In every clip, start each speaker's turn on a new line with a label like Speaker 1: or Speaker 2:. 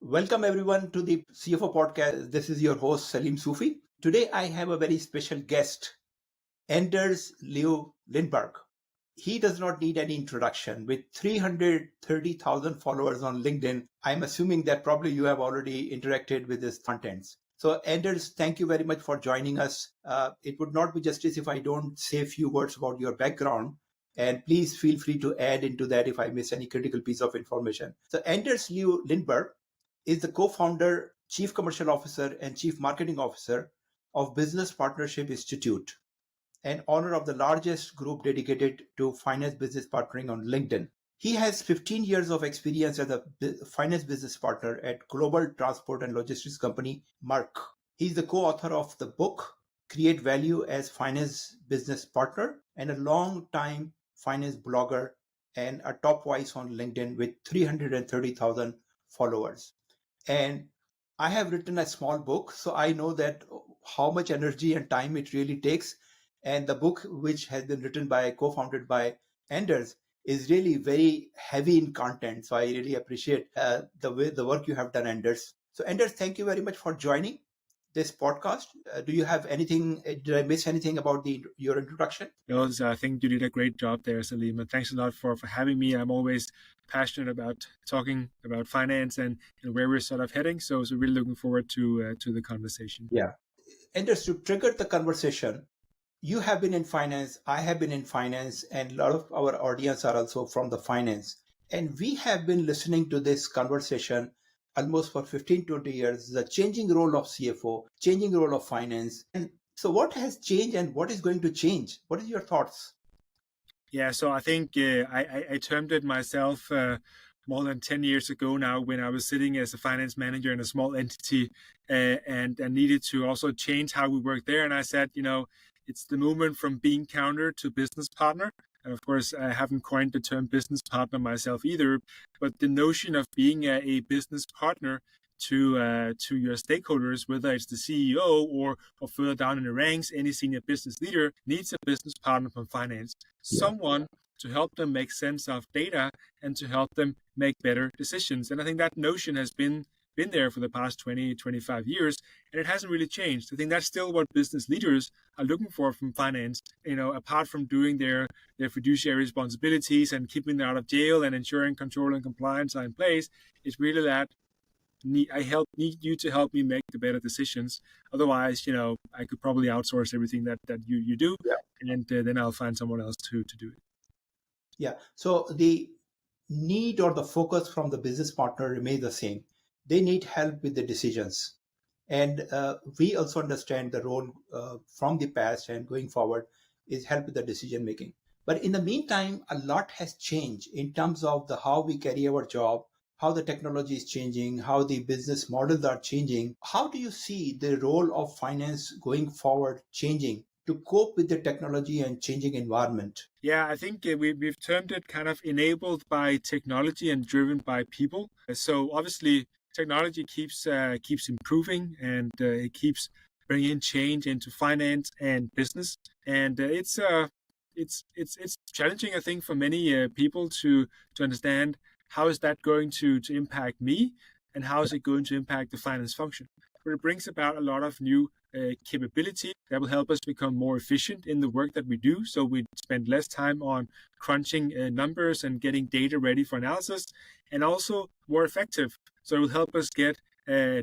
Speaker 1: Welcome everyone to the CFO podcast. This is your host Salim Sufi. Today I have a very special guest, Anders Leo Lindberg. He does not need any introduction. With 330,000 followers on LinkedIn, I'm assuming that probably you have already interacted with his contents. So Anders, thank you very much for joining us. It would not be justice if I don't say a few words about your background. And please feel free to add into that if I miss any critical piece of information. So Anders Leo Lindberg is the co-founder, chief commercial officer, and chief marketing officer of Business Partnership Institute, and owner of the largest group dedicated to finance business partnering on LinkedIn. He has 15 years of experience as a finance business partner at global transport and logistics company Merck. He's the co-author of the book Create Value as Finance Business Partner and a long-time finance blogger and a top voice on LinkedIn with 330,000 followers. And I have written a small book, so I know that how much energy and time it really takes. And the book, which has been written by, co-founded by Anders, is really very heavy in content. So I really appreciate the work you have done, Anders. So Anders, thank you very much for joining this podcast. Do you have anything? Did I miss anything about your introduction?
Speaker 2: No, I think you did a great job there, Salim. And thanks a lot for having me. I'm always passionate about talking about finance and where we're sort of heading. So really looking forward to the conversation.
Speaker 1: Yeah. Anders, to trigger the conversation, you have been in finance, I have been in finance, and a lot of our audience are also from the finance. And we have been listening to this conversation almost for 15, 20 years, the changing role of CFO, changing role of finance. And so what has changed and what is going to change? What are your thoughts?
Speaker 2: Yeah, so I think I termed it myself more than 10 years ago now when I was sitting as a finance manager in a small entity and needed to also change how we work there. And I said, it's the movement from being counter to business partner. And of course, I haven't coined the term business partner myself either, but the notion of being a business partner to your stakeholders, whether it's the CEO or further down in the ranks, any senior business leader needs a business partner from finance, someone to help them make sense of data and to help them make better decisions. And I think that notion has been there for the past 20, 25 years, and it hasn't really changed. I think that's still what business leaders are looking for from finance, apart from doing their fiduciary responsibilities and keeping them out of jail and ensuring control and compliance are in place. It's really that need you to help me make the better decisions. Otherwise, I could probably outsource everything that you do, and then I'll find someone else to do it.
Speaker 1: Yeah. So the need or the focus from the business partner remains the same. They need help with the decisions. And we also understand the role from the past and going forward is help with the decision making. But in the meantime, a lot has changed in terms of how we carry our job, how the technology is changing, how the business models are changing. How do you see the role of finance going forward changing to cope with the technology and changing environment?
Speaker 2: Yeah, I think we've termed it kind of enabled by technology and driven by people. So obviously, technology keeps improving and it keeps bringing change into finance and business, and it's challenging, I think, for many people to understand how is that going to impact me and how is it going to impact the finance function. But it brings about a lot of new capability that will help us become more efficient in the work that we do. So we spend less time on crunching numbers and getting data ready for analysis, and also more effective. So it will help us get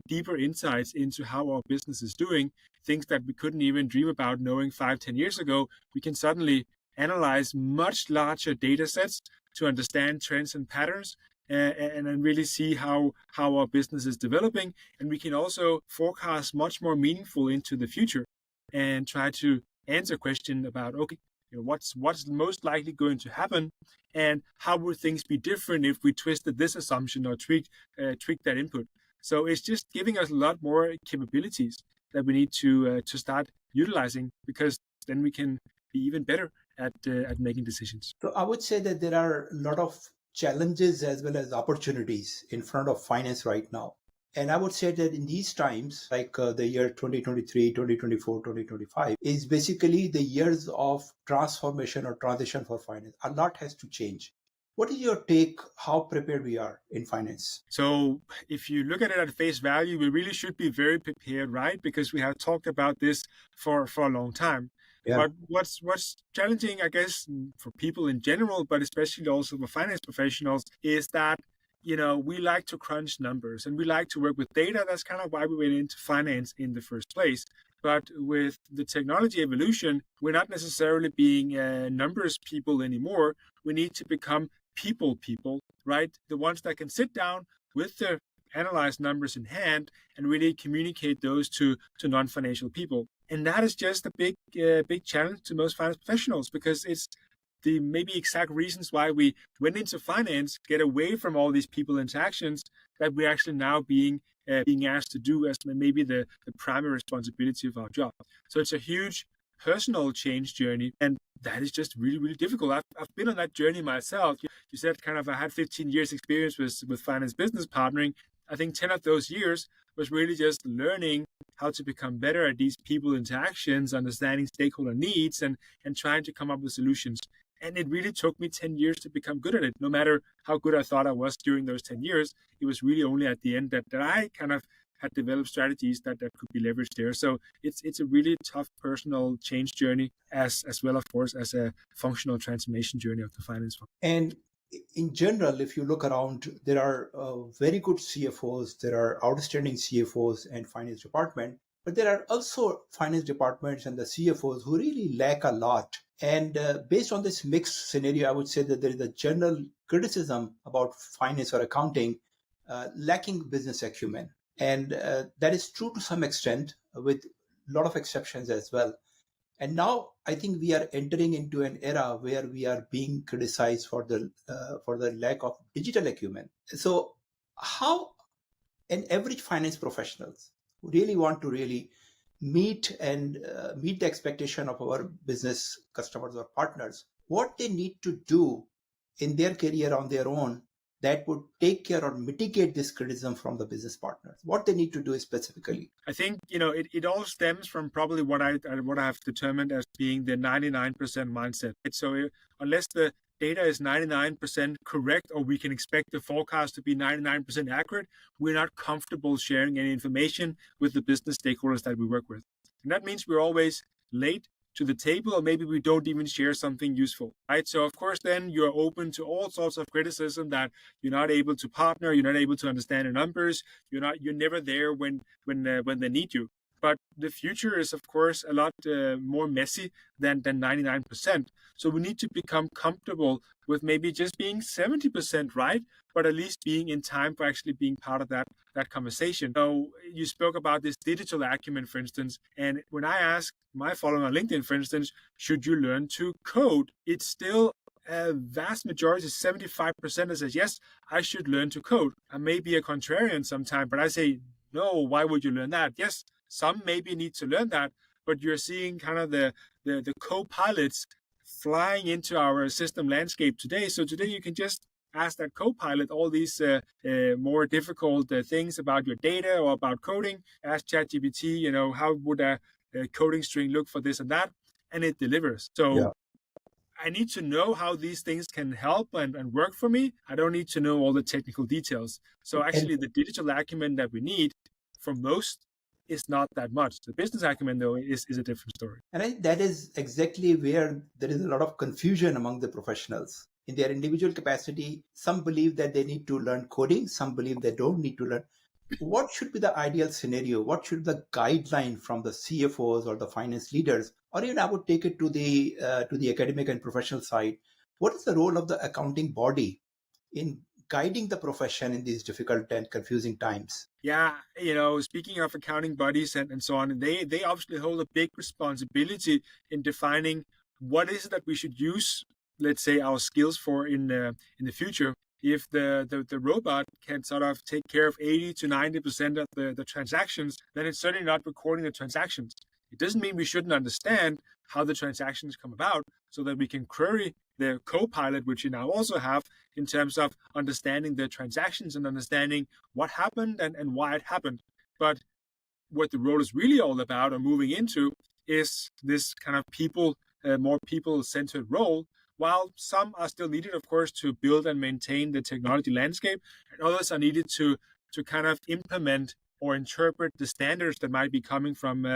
Speaker 2: deeper insights into how our business is doing, things that we couldn't even dream about knowing 5-10 years ago. We can suddenly analyze much larger data sets to understand trends and patterns and then really see how our business is developing. And we can also forecast much more meaningful into the future and try to answer question about, okay, what's most likely going to happen, and how would things be different if we twisted this assumption or tweaked that input. So it's just giving us a lot more capabilities that we need to start utilizing, because then we can be even better at making decisions.
Speaker 1: So I would say that there are a lot of challenges as well as opportunities in front of finance right now. And I would say that in these times, like the year 2023, 2024, 2025, is basically the years of transformation or transition for finance. A lot has to change. What is your take how prepared we are in finance?
Speaker 2: So if you look at it at face value, we really should be very prepared, right? Because we have talked about this for a long time.
Speaker 1: Yeah.
Speaker 2: But what's challenging, I guess, for people in general, but especially also for finance professionals, is that we like to crunch numbers and we like to work with data. That's kind of why we went into finance in the first place. But with the technology evolution, we're not necessarily being numbers people anymore. We need to become people, right? The ones that can sit down with their analyzed numbers in hand and really communicate those to non-financial people. And that is just a big challenge to most finance professionals, because it's the maybe exact reasons why we went into finance, get away from all these people interactions that we're actually now being asked to do as maybe the primary responsibility of our job. So it's a huge personal change journey, and that is just really, really difficult. I've been on that journey myself. You said kind of I had 15 years experience with finance business partnering. I think 10 of those years was really just learning how to become better at these people interactions, understanding stakeholder needs, and trying to come up with solutions. And it really took me 10 years to become good at it. No matter how good I thought I was during those 10 years, it was really only at the end that I kind of had developed strategies that could be leveraged there. So it's a really tough personal change journey as well, of course, as a functional transformation journey of the finance function.
Speaker 1: And in general, if you look around, there are very good CFOs, there are outstanding CFOs and finance department, but there are also finance departments and the CFOs who really lack a lot. And based on this mixed scenario, I would say that there is a general criticism about finance or accounting lacking business acumen. And that is true to some extent, with a lot of exceptions as well. And now I think we are entering into an era where we are being criticized for the lack of digital acumen. So how an average finance professionals who really want to really meet the expectation of our business customers or partners, what they need to do in their career on their own that would take care or mitigate this criticism from the business partners, what they need to do specifically?
Speaker 2: I think it all stems from probably what I have determined as being the 99% mindset. So unless the data is 99% correct, or we can expect the forecast to be 99% accurate, we're not comfortable sharing any information with the business stakeholders that we work with. And that means we're always late to the table, or maybe we don't even share something useful, right? So of course, then you're open to all sorts of criticism that you're not able to partner, you're not able to understand the numbers, you're never there when they need you. But the future is, of course, a lot more messy than 99%. So we need to become comfortable with maybe just being 70% right, but at least being in time for actually being part of that conversation. So you spoke about this digital acumen, for instance, and when I ask my following on LinkedIn, for instance, should you learn to code? It's still a vast majority, 75% that says, yes, I should learn to code. I may be a contrarian sometime, but I say, no, why would you learn that? Yes, some maybe need to learn that, but you're seeing kind of the co-pilots flying into our system landscape today. So today you can just ask that co-pilot all these more difficult things about your data or about coding. Ask ChatGPT, how would a coding string look for this and that, and it delivers. So yeah. I need to know how these things can help and work for me. I don't need to know all the technical details. So actually the digital acumen that we need for most is not that much. The business acumen, though, is a different story.
Speaker 1: And I think that is exactly where there is a lot of confusion among the professionals. In their individual capacity, some believe that they need to learn coding, some believe they don't need to learn. What should be the ideal scenario? What should be the guideline from the CFOs or the finance leaders? Or even I would take it to the academic and professional side. What is the role of the accounting body in guiding the profession in these difficult and confusing times?
Speaker 2: Yeah, speaking of accounting bodies and so on, they obviously hold a big responsibility in defining what is it that we should use, let's say, our skills for in the future. If the robot can sort of take care of 80 to 90% of the transactions, then it's certainly not recording the transactions. It doesn't mean we shouldn't understand how the transactions come about so that we can query the co-pilot, which you now also have, in terms of understanding the transactions and understanding what happened and why it happened. But what the role is really all about or moving into is this kind of more people-centered role while some are still needed, of course, to build and maintain the technology landscape, and others are needed to kind of implement or interpret the standards that might be coming from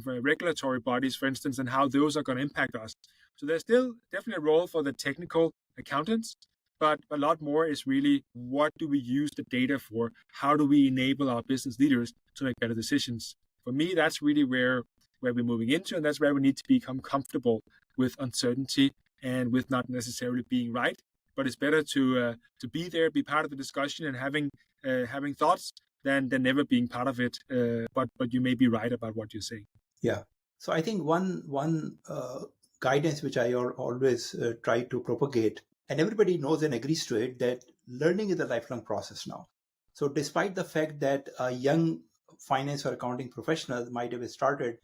Speaker 2: regulatory bodies, for instance, and how those are going to impact us. So there's still definitely a role for the technical accountants, but a lot more is really what do we use the data for? How do we enable our business leaders to make better decisions? For me, that's really where we're moving into, and that's where we need to become comfortable with uncertainty and with not necessarily being right. But it's better to be there, be part of the discussion, and having thoughts than never being part of it. But you may be right about what you're saying.
Speaker 1: Yeah. So I think one guidance which I always try to propagate, and everybody knows and agrees to it, that learning is a lifelong process now. So despite the fact that a young finance or accounting professional might have started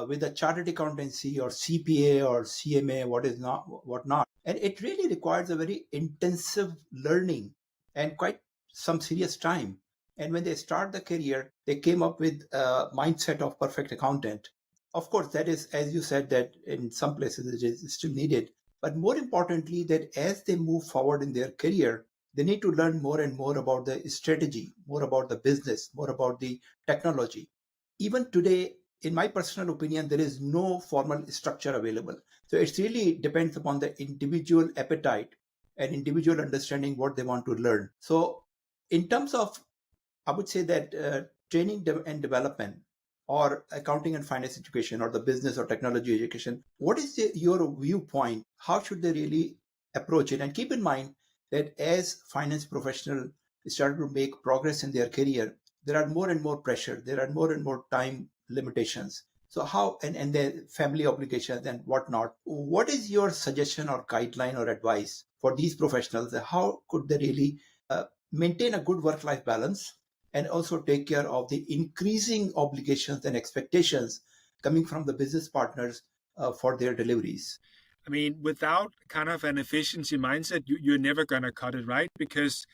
Speaker 1: with a chartered accountancy or CPA or CMA, what not, and it really requires a very intensive learning and quite some serious time. And when they start the career, they came up with a mindset of perfect accountant. Of course, that is, as you said, that in some places it is still needed. But more importantly, that as they move forward in their career, they need to learn more and more about the strategy, more about the business, more about the technology. Even today, in my personal opinion, there is no formal structure available. So it really depends upon the individual appetite and individual understanding what they want to learn. So in terms of, I would say that training and development or accounting and finance education or the business or technology education, what is your viewpoint? How should they really approach it? And keep in mind that as finance professionals start to make progress in their career, there are more and more pressure. There are more and more time limitations. So how, and their family obligations and whatnot. What is your suggestion or guideline or advice for these professionals? How could they really maintain a good work-life balance and also take care of the increasing obligations and expectations coming from the business partners for their deliveries?
Speaker 2: I mean, without kind of an efficiency mindset, you're never going to cut it, right? Because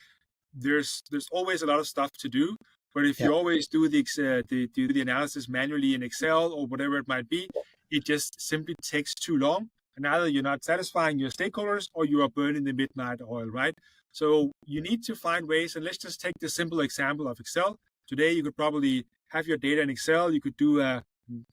Speaker 2: there's always a lot of stuff to do. But if you always do the analysis manually in Excel or whatever it might be, it just simply takes too long. And either you're not satisfying your stakeholders or you are burning the midnight oil, right? So you need to find ways. And let's just take the simple example of Excel. Today, you could probably have your data in Excel. You could do a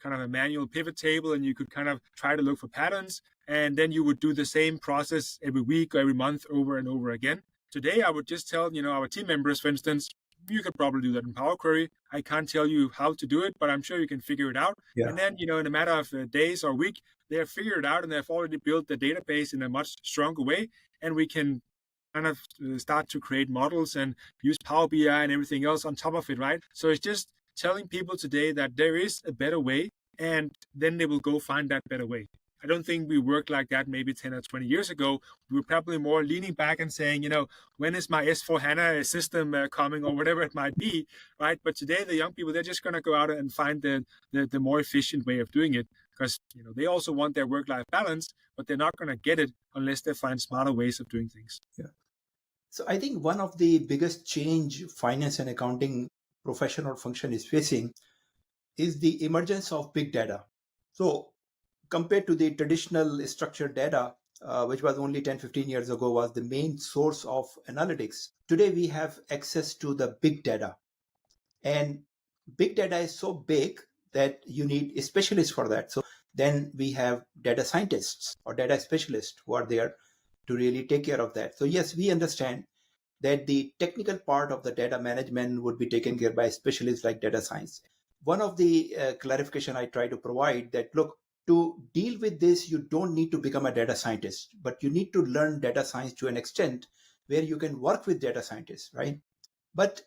Speaker 2: kind of a manual pivot table, and you could kind of try to look for patterns. And then you would do the same process every week or every month over and over again. Today, I would just tell, our team members, for instance, you could probably do that in Power Query. I can't tell you how to do it, but I'm sure you can figure it out. Yeah. And then, in a matter of days or week, they have figured it out and they've already built the database in a much stronger way. And we can kind of start to create models and use Power BI and everything else on top of it, right? So it's just telling people today that there is a better way, and then they will go find that better way. I don't think we worked like that maybe 10 or 20 years ago. We were probably more leaning back and saying, when is my S4HANA system coming or whatever it might be, right? But today, the young people, they're just going to go out and find the more efficient way of doing it, because they also want their work-life balance, but they're not going to get it unless they find smarter ways of doing things.
Speaker 1: Yeah. So I think one of the biggest change finance and accounting profession or function is facing is the emergence of big data. So compared to the traditional structured data, which was only 10, 15 years ago, was the main source of analytics. Today, we have access to the big data. And big data is so big that you need a specialist for that. So then we have data scientists or data specialists who are there to really take care of that. So yes, we understand that the technical part of the data management would be taken care by specialists like data science. One of the clarification I try to provide that, look, to deal with this, you don't need to become a data scientist, but you need to learn data science to an extent where you can work with data scientists, right? But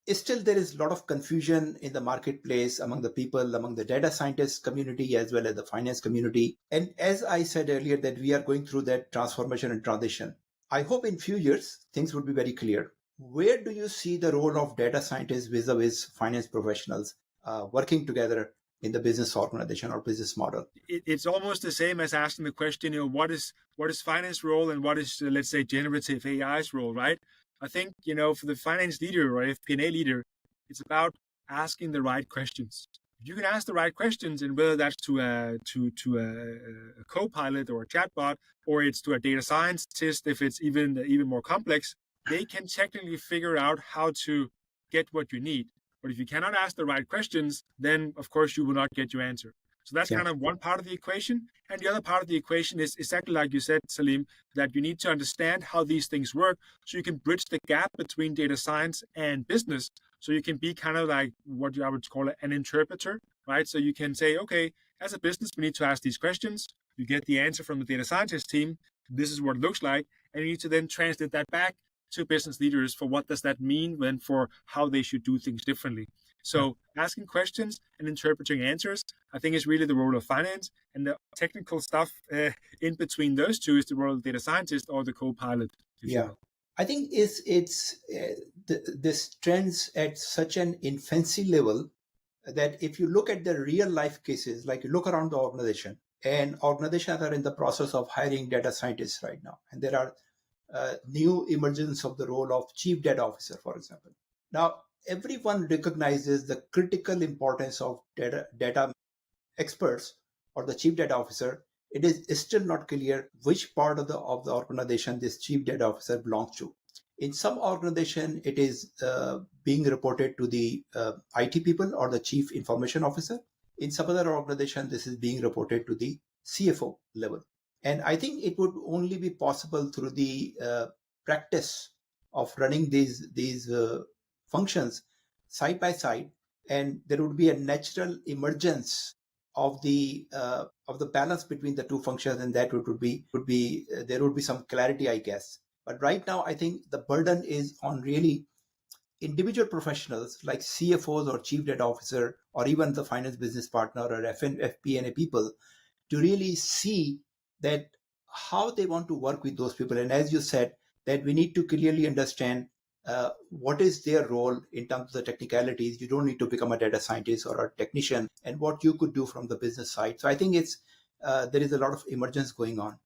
Speaker 1: still, there is a lot of confusion in the marketplace among the people, among the data scientist community, as well as the finance community. And as I said earlier, that we are going through that transformation and transition. I hope in few years, things would be very clear. Where do you see the role of data scientists vis-a-vis finance professionals working together in the business organization or business model?
Speaker 2: It's almost the same as asking the question, what is finance role and what is, let's say, generative AI's role, right? I think, for the finance leader or FP&A leader, it's about asking the right questions. you can ask the right questions, and whether that's to a co-pilot or a chatbot, or it's to a data scientist, if it's even more complex, they can technically figure out how to get what you need. But if you cannot ask the right questions, then of course you will not get your answer. So that's kind of one part of the equation. And the other part of the equation is exactly like you said, Salim, that you need to understand how these things work so you can bridge the gap between data science and business. So you can be kind of like what I would call an interpreter, right? So you can say, okay, as a business, we need to ask these questions. You get the answer from the data scientist team. This is what it looks like. And you need to then translate that back to business leaders for what does that mean when for how they should do things differently. So asking questions and interpreting answers, I think, is really the role of finance, and the technical stuff in between those two is the role of the data scientist or the co-pilot.
Speaker 1: Yeah, I think this trends at such an infancy level that if you look at the real life cases, like you look around the organization, and organizations are in the process of hiring data scientists right now, and there are new emergence of the role of chief data officer, for example. Now, everyone recognizes the critical importance of data experts or the chief data officer. It is still not clear which part of the organization this chief data officer belongs to. In some organization, it is being reported to the IT people or the chief information officer. In some other organization, this is being reported to the CFO level. And I think it would only be possible through the practice of running these functions side by side, and there would be a natural emergence of the balance between the two functions, and that would be there would be some clarity, I guess. But right now, I think the burden is on really individual professionals like CFOs or chief data officer, or even the finance business partner or FP&A people, to really see that how they want to work with those people. And as you said, that we need to clearly understand what is their role in terms of the technicalities. You don't need to become a data scientist or a technician, and what you could do from the business side. So I think it's there is a lot of emergence going on.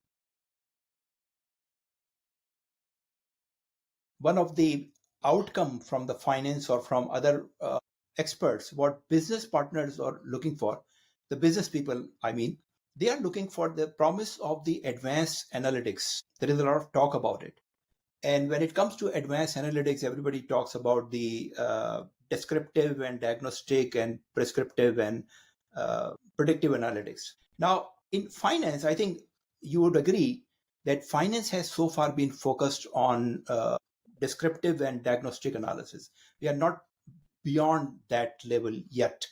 Speaker 1: One of the outcome from the finance or from other experts, what business partners are looking for, the business people, I mean, they are looking for the promise of the advanced analytics. There is a lot of talk about it. And when it comes to advanced analytics, everybody talks about the descriptive and diagnostic and prescriptive and predictive analytics. Now, in finance, I think you would agree that finance has so far been focused on descriptive and diagnostic analysis. We are not beyond that level yet.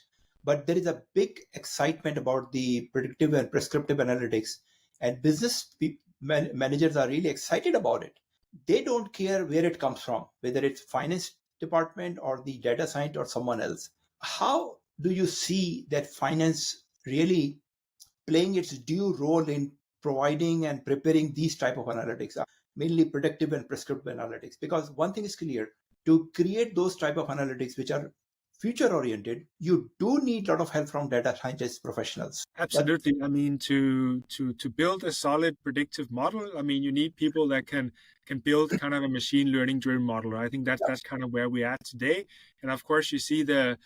Speaker 1: But there is a big excitement about the predictive and prescriptive analytics, and business managers are really excited about it. They don't care where it comes from, whether it's finance department or the data science or someone else. How do you see that finance really playing its due role in providing and preparing these type of analytics, mainly predictive and prescriptive analytics? Because one thing is clear, to create those type of analytics which are future oriented, you do need a lot of help from data scientist professionals.
Speaker 2: Absolutely. I mean, to build a solid predictive model, I mean, you need people that can build kind of a machine learning driven model. Right? I think that's kind of where we're at today. And of course, you see the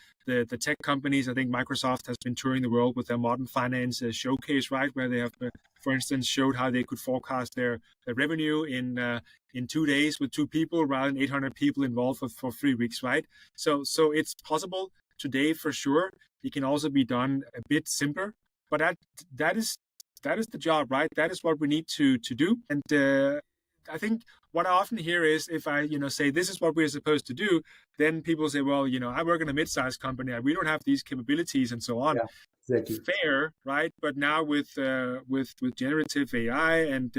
Speaker 2: tech companies. I think Microsoft has been touring the world with their modern finance showcase, right, where they have, for instance, showed how they could forecast their revenue in 2 days with 2 people rather than 800 people involved for 3 weeks, right? So it's possible today for sure. It can also be done a bit simpler, but that is the job, right? That is what we need to do. And I think what I often hear is, if I say this is what we're supposed to do, then people say, well, I work in a mid-sized company, we don't have these capabilities and so on.
Speaker 1: Yeah, exactly.
Speaker 2: Fair, right? But now with generative AI and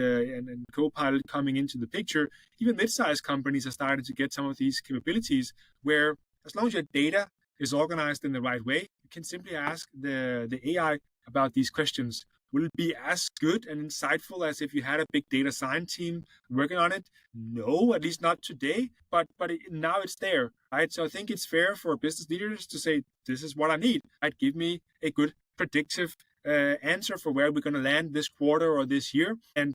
Speaker 2: Copilot coming into the picture, even mid-sized companies are starting to get some of these capabilities where, as long as your data is organized in the right way, you can simply ask the AI about these questions. Will it be as good and insightful as if you had a big data science team working on it? No, at least not today, but now it's there, right? So I think it's fair for business leaders to say, this is what I need. Right? Give me a good predictive answer for where we're going to land this quarter or this year. And,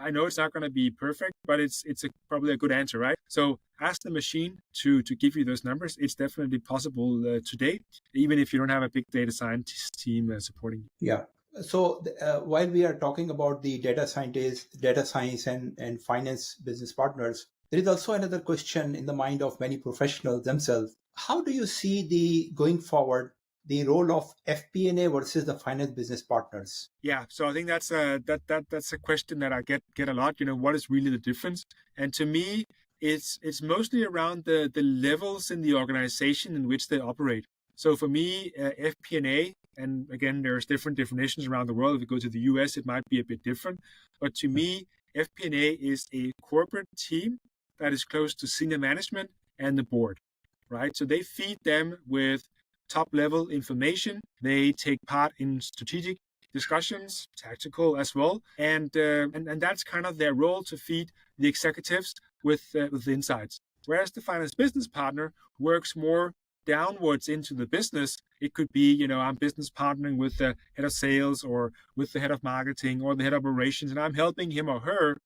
Speaker 2: I know it's not going to be perfect, but it's probably a good answer, right? So ask the machine to give you those numbers. It's definitely possible today, even if you don't have a big data scientist team supporting you.
Speaker 1: Yeah. So while we are talking about the data scientists, data science, and finance business partners, there is also another question in the mind of many professionals themselves. How do you see the going forward the role of FP&A versus the finance business partners?
Speaker 2: Yeah, so I think that's a question that I get a lot. What is really the difference? And to me, it's mostly around the levels in the organization in which they operate. So for me, FP&A, and again, there's different definitions around the world. If you go to the US, it might be a bit different. But to me, FP&A is a corporate team that is close to senior management and the board, right? So they feed them with top level information. They take part in strategic discussions, tactical as well, and that's kind of their role to feed the executives with insights. Whereas the finance business partner works more downwards into the business. It could be, I'm business partnering with the head of sales or with the head of marketing or the head of operations, and I'm helping him or her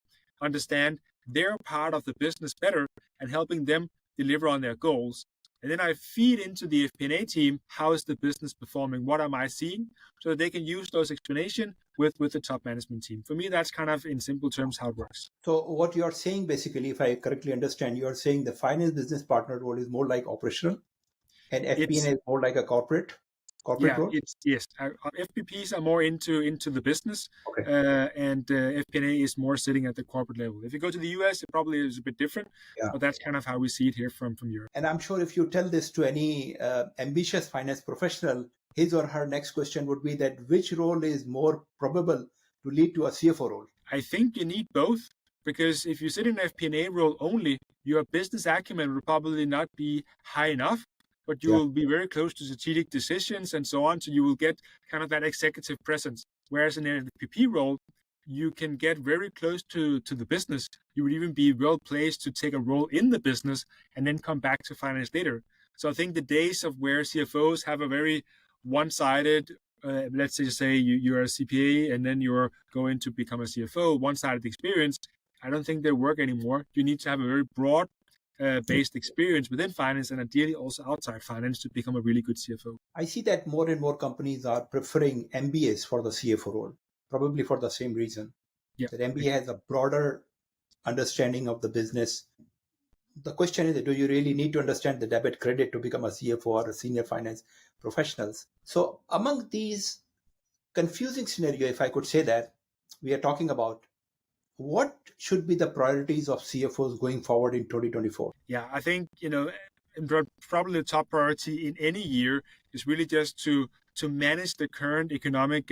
Speaker 2: understand their part of the business better and helping them deliver on their goals. And then I feed into the FP&A team, how is the business performing? What am I seeing? So that they can use those explanations with the top management team. For me, that's kind of in simple terms how it works.
Speaker 1: So what you're saying, basically, if I correctly understand, you're saying the finance business partner role is more like operational and FP&A is more like a corporate role?
Speaker 2: Yes. FPPs are more into the business,
Speaker 1: Okay.
Speaker 2: and FP&A is more sitting at the corporate level. If you go to the US, it probably is a bit different,
Speaker 1: Yeah.
Speaker 2: but that's kind of how we see it here from Europe.
Speaker 1: And I'm sure if you tell this to any ambitious finance professional, his or her next question would be that which role is more probable to lead to a CFO role?
Speaker 2: I think you need both, because if you sit in an FP&A role only, your business acumen will probably not be high enough, but you will be very close to strategic decisions and so on. So you will get kind of that executive presence. Whereas in an FPP role, you can get very close to the business. You would even be well placed to take a role in the business and then come back to finance later. So I think the days of where CFOs have a very one-sided, let's say you're a CPA and then you're going to become a CFO, one-sided experience, I don't think they work anymore. You need to have a very broad based experience within finance and ideally also outside finance to become a really good CFO.
Speaker 1: I see that more and more companies are preferring MBAs for the CFO role, probably for the same reason.
Speaker 2: Yeah.
Speaker 1: That MBA has a broader understanding of the business. The question is, do you really need to understand the debit credit to become a CFO or a senior finance professionals? So among these confusing scenario, if I could say that, we are talking about what should be the priorities of CFOs going forward in 2024?
Speaker 2: Yeah, I think, probably the top priority in any year is really just to manage the current economic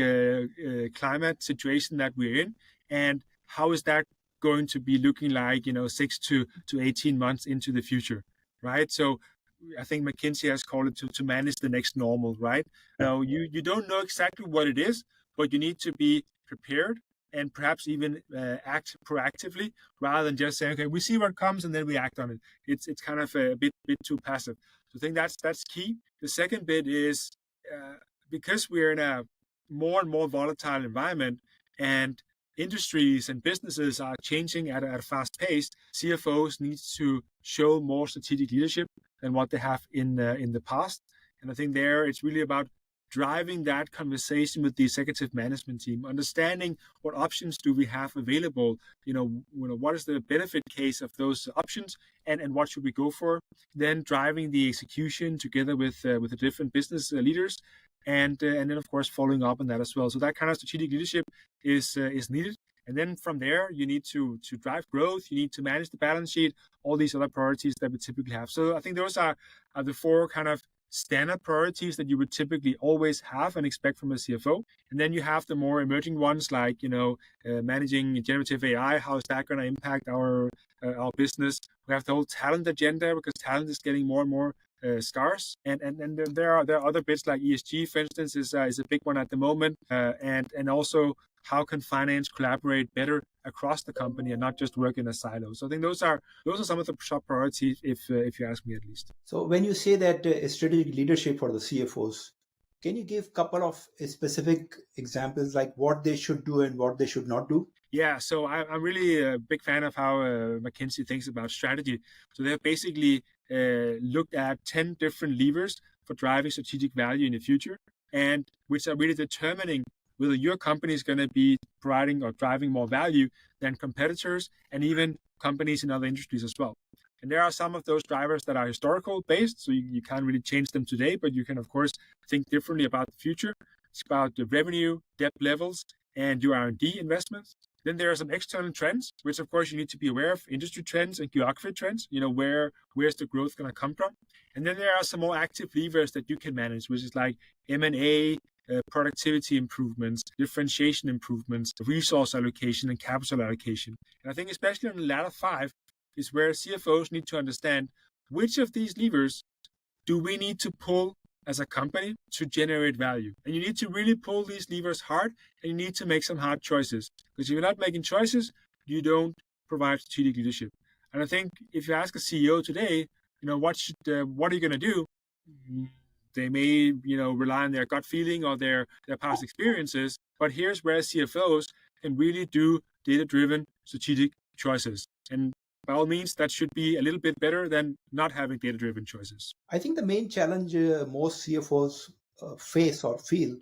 Speaker 2: climate situation that we're in, and how is that going to be looking like, 6 to 18 months into the future, right? So I think McKinsey has called it to manage the next normal, right? Now, you don't know exactly what it is, but you need to be prepared and perhaps even act proactively rather than just saying, okay, we see what comes and then we act on it. It's kind of a bit too passive. So I think that's key. The second bit is because we're in a more and more volatile environment and industries and businesses are changing at a fast pace, CFOs need to show more strategic leadership than what they have in the past. And I think there it's really about driving that conversation with the executive management team, understanding what options do we have available, what is the benefit case of those options, and what should we go for. Then driving the execution together with the different business leaders, and then of course following up on that as well. So that kind of strategic leadership is needed. And then from there, you need to drive growth. You need to manage the balance sheet, all these other priorities that we typically have. So I think those are the four kind of standard priorities that you would typically always have and expect from a CFO. And then you have the more emerging ones like, managing generative AI. How is that going to impact our business? We have the whole talent agenda because talent is getting more and more scarce. And there are other bits like ESG, for instance, is a big one at the moment. And also how can finance collaborate better across the company and not just work in a silo. So I think those are some of the top priorities, if you ask me at least.
Speaker 1: So when you say that strategic leadership for the CFOs, can you give a couple of specific examples like what they should do and what they should not do?
Speaker 2: Yeah, so I'm really a big fan of how McKinsey thinks about strategy. So they have basically looked at 10 different levers for driving strategic value in the future, and which are really determining whether your company is going to be providing or driving more value than competitors and even companies in other industries as well. And there are some of those drivers that are historical based, so you can't really change them today, but you can, of course, think differently about the future. It's about the revenue, debt levels, and your R&D investments. Then there are some external trends, which of course you need to be aware of, industry trends and geography trends, where's the growth going to come from. And then there are some more active levers that you can manage, which is like M&A, productivity improvements, differentiation improvements, resource allocation, and capital allocation. And I think especially on the latter five is where CFOs need to understand which of these levers do we need to pull as a company to generate value. And you need to really pull these levers hard, and you need to make some hard choices. Because if you're not making choices, you don't provide strategic leadership. And I think if you ask a CEO today, what are you going to do? They may, rely on their gut feeling or their past experiences. But here's where CFOs can really do data-driven strategic choices. And by all means, that should be a little bit better than not having data-driven choices.
Speaker 1: I think the main challenge most CFOs face or feel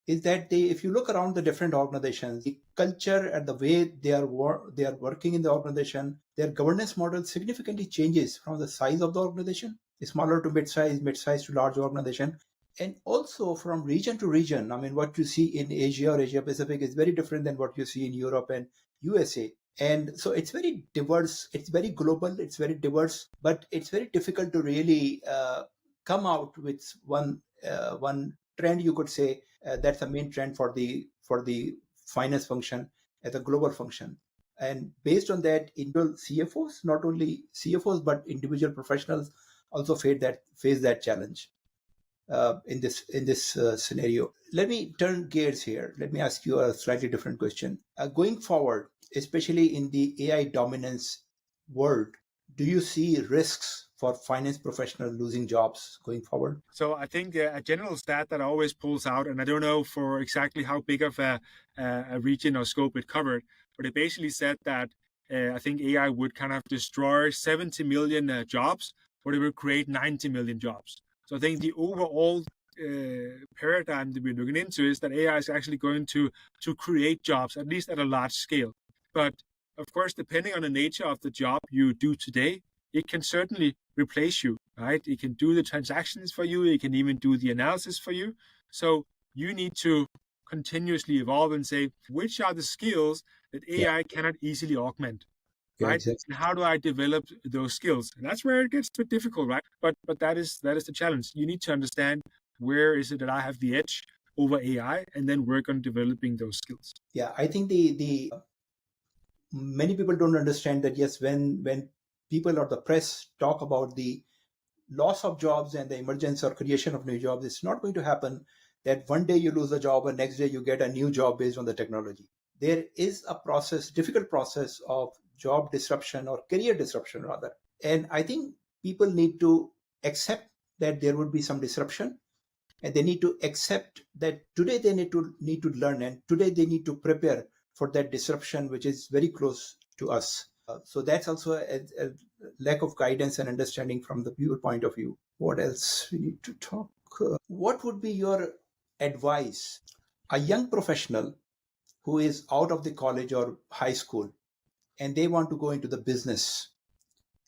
Speaker 1: is that if you look around the different organizations, the culture and the way they are working in the organization, their governance model significantly changes from the size of the organization, smaller to mid-size to large organization, and also from region to region. I mean, what you see in Asia or Asia Pacific is very different than what you see in Europe and USA. And so it's very diverse, it's very global, it's very diverse, but it's very difficult to really come out with one trend, you could say, that's the main trend for the finance function as a global function. And based on that, individual CFOs, not only CFOs but individual professionals, also face that challenge in this scenario. Let me turn gears here. Let me ask you a slightly different question. Going forward, especially in the AI dominance world, do you see risks for finance professionals losing jobs going forward?
Speaker 2: So I think a general stat that always pulls out, and I don't know for exactly how big of a region or scope it covered, but it basically said that I think AI would kind of destroy 70 million jobs, but it would create 90 million jobs. So I think the overall paradigm that we're looking into is that AI is actually going to create jobs, at least at a large scale. But of course, depending on the nature of the job you do today, it can certainly replace you, right? It can do the transactions for you. It can even do the analysis for you. So you need to continuously evolve and say, which are the skills that AI cannot easily augment, right?
Speaker 1: Exactly.
Speaker 2: And how do I develop those skills? And that's where it gets a bit difficult, right? But that is the challenge. You need to understand where is it that I have the edge over AI, and then work on developing those skills.
Speaker 1: Yeah, I think the many people don't understand that, yes, when people or the press talk about the loss of jobs and the emergence or creation of new jobs, it's not going to happen that one day you lose a job and next day you get a new job based on the technology. There is a difficult process of job disruption or career disruption rather. And I think people need to accept that there would be some disruption, and they need to accept that today they need to learn, and today they need to prepare for that disruption, which is very close to us. So that's also a lack of guidance and understanding from the viewer point of view. What else we need to talk? What would be your advice? A young professional who is out of the college or high school and they want to go into the business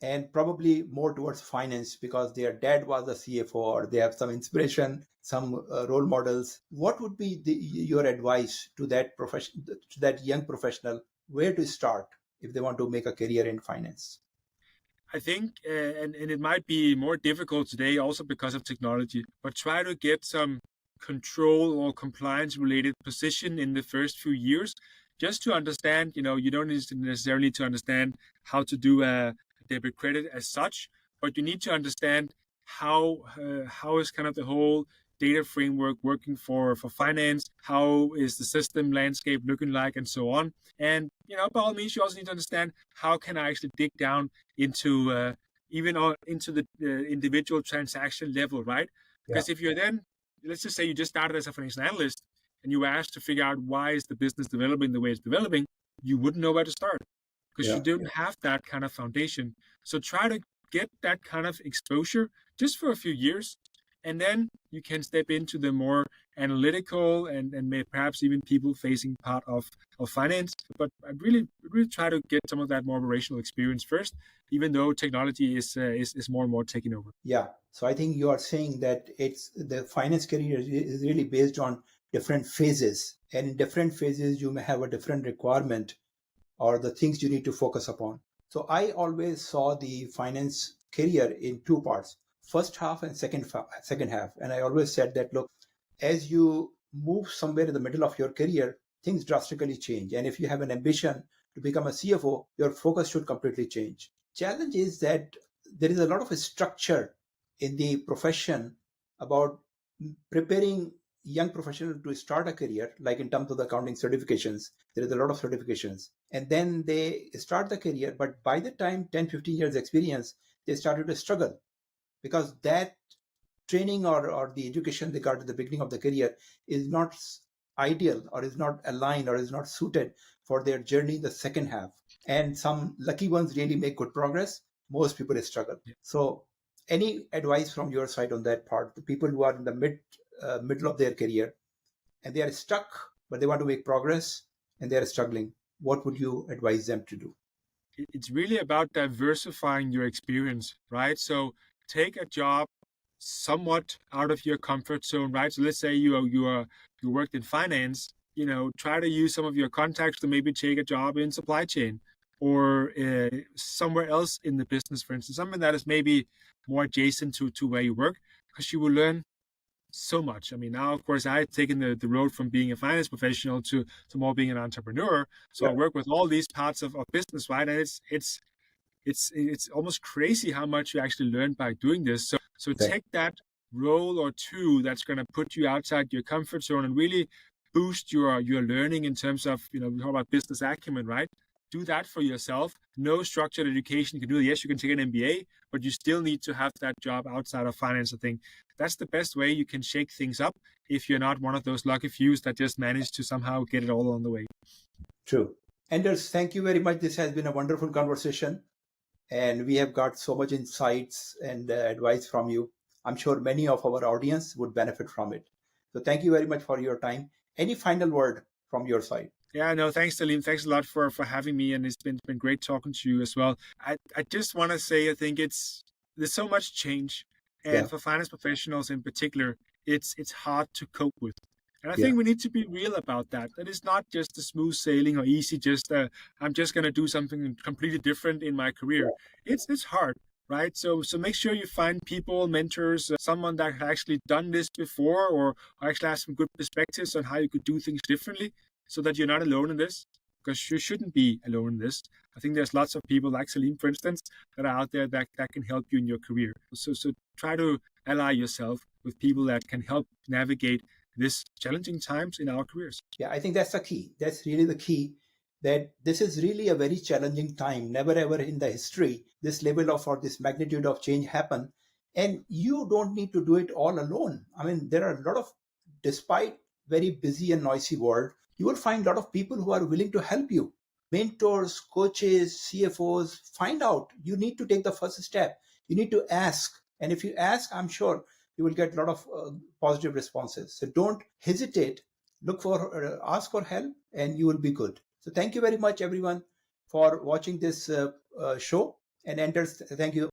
Speaker 1: and probably more towards finance because their dad was a CFO or they have some inspiration, some role models. What would be your advice to that young professional? Where to start if they want to make a career in finance?
Speaker 2: I think, and it might be more difficult today also because of technology, but try to get some control or compliance related position in the first few years, just to understand, you don't necessarily need to understand how to do a debit credit as such, but you need to understand how is kind of the whole data framework working for finance, how is the system landscape looking like, and so on. And by all means, you also need to understand how can I actually dig down into into the individual transaction level, right? Because if you're then, let's just say you just started as a financial analyst and you were asked to figure out why is the business developing the way it's developing, you wouldn't know where to start because you
Speaker 1: Yeah.
Speaker 2: don't have that kind of foundation. So try to get that kind of exposure just for a few years, and then you can step into the more analytical and perhaps even people facing part of finance. But I really try to get some of that more operational experience first, even though technology is more and more taking over.
Speaker 1: Yeah. So I think you are saying that it's the finance career is really based on different phases. And in different phases, you may have a different requirement or the things you need to focus upon. So I always saw the finance career in two parts, first half and second half. And I always said that, look, as you move somewhere in the middle of your career, things drastically change. And if you have an ambition to become a CFO, your focus should completely change. Challenge is that there is a lot of structure in the profession about preparing young professionals to start a career, like in terms of the accounting certifications. There is a lot of certifications. And then they start the career, but by the time 10, 15 years experience, they started to struggle because that training or the education they got at the beginning of the career is not ideal or is not aligned or is not suited for their journey in the second half. And some lucky ones really make good progress. Most people struggle.
Speaker 2: Yeah.
Speaker 1: So any advice from your side on that part? The people who are in the middle of their career and they are stuck, but they want to make progress and they are struggling. What would you advise them to do?
Speaker 2: It's really about diversifying your experience, right? So take a job somewhat out of your comfort zone, right? So let's say you worked in finance, try to use some of your contacts to maybe take a job in supply chain or somewhere else in the business, for instance, something that is maybe more adjacent to where you work, because you will learn so much. I mean, now, of course, I've taken the road from being a finance professional to more being an entrepreneur. So I work with all these parts of business, right? And it's almost crazy how much you actually learn by doing this. So take that role or two that's going to put you outside your comfort zone and really boost your learning in terms of, we talk about business acumen, right? Do that for yourself. No structured education you can do. Yes, you can take an MBA, but you still need to have that job outside of finance. I think that's the best way you can shake things up if you're not one of those lucky fews that just managed to somehow get it all on the way.
Speaker 1: True. Anders, thank you very much. This has been a wonderful conversation. And we have got so much insights and advice from you. I'm sure many of our audience would benefit from it. So thank you very much for your time. Any final word from your side?
Speaker 2: Yeah, no, thanks, Salim. Thanks a lot for having me, and it's been great talking to you as well. I just want to say, I think there's so much change, and for finance professionals in particular, it's hard to cope with. And I think we need to be real about that. That is not just a smooth sailing or easy, just I'm just going to do something completely different in my career. It's hard, right? So make sure you find people, mentors, someone that has actually done this before or actually has some good perspectives on how you could do things differently so that you're not alone in this, because you shouldn't be alone in this. I think there's lots of people like Salim, for instance, that are out there that can help you in your career. So try to ally yourself with people that can help navigate this challenging times in our careers.
Speaker 1: Yeah, I think that's the key. That's really the key, that this is really a very challenging time. Never ever in the history this level of or this magnitude of change happen. And you don't need to do it all alone. I mean, there are a lot of, despite very busy and noisy world, you will find a lot of people who are willing to help you. Mentors, coaches, CFOs, find out. You need to take the first step. You need to ask. And if you ask, I'm sure you will get a lot of positive responses. So don't hesitate. Look for, ask for help, and you will be good. So thank you very much, everyone, for watching this show. And Anders, thank you